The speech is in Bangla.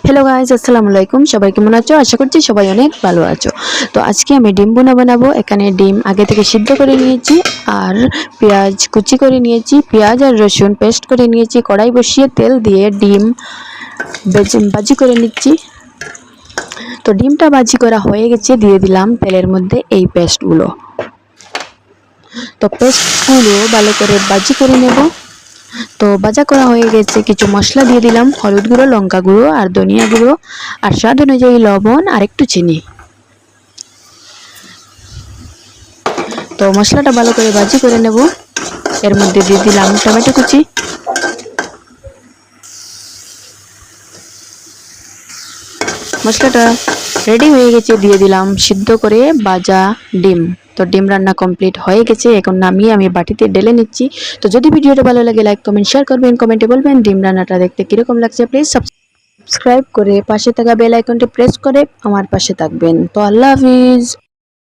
হ্যালো গাইস, আসসালামু আলাইকুম। সবাই কেমন আছো? আশা করছি সবাই অনেক ভালো আছো। তো আজকে আমি ডিম বোনা বানাবো। এখানে ডিম আগে থেকে সিদ্ধ করে নিয়েছি আর পেঁয়াজ কুচি করে নিয়েছি, পেঁয়াজ আর রসুন পেস্ট করে নিয়েছি। কড়াই বসিয়ে তেল দিয়ে ডিম ভাজি করে নিচ্ছি। তো ডিমটা ভাজি করা হয়ে গেছে, দিয়ে দিলাম তেলের মধ্যে এই পেস্টগুলো। তো পেস্টগুলো ভালো করে ভাজি করে নেব। তো ভাজা করা হয়ে গেছে, কিছু মশলা দিয়ে দিলাম, হলুদ গুঁড়ো, লঙ্কা গুঁড়ো আর ধনিয়া গুঁড়ো আর স্বাদ অনুযায়ী লবণ আর একটু চিনি। তো মশলাটা ভালো করে ভাজি করে নেব। এর মধ্যে দিয়ে দিলাম টমেটো কুচি, মশলাটা রেডি হয়ে গেছে, দিয়ে দিলাম সিদ্ধ করে ভাজা ডিম। তো ডিম রান্না কমপ্লিট হয়ে গেছে, এখন নামিয়ে আমি বাটিতে ঢেলে নিচ্ছি। তো যদি ভিডিওটা ভালো লাগে লাইক কমেন্ট শেয়ার করবেন, কমেন্টে বলবেন ডিম রান্নাটা দেখতে কিরকম লাগছে। প্লিজ সাবস্ক্রাইব করে পাশে থাকা বেল আইকনটি প্রেস করে আমার পাশে থাকবেন। তো আল্লাহ হাফিজ।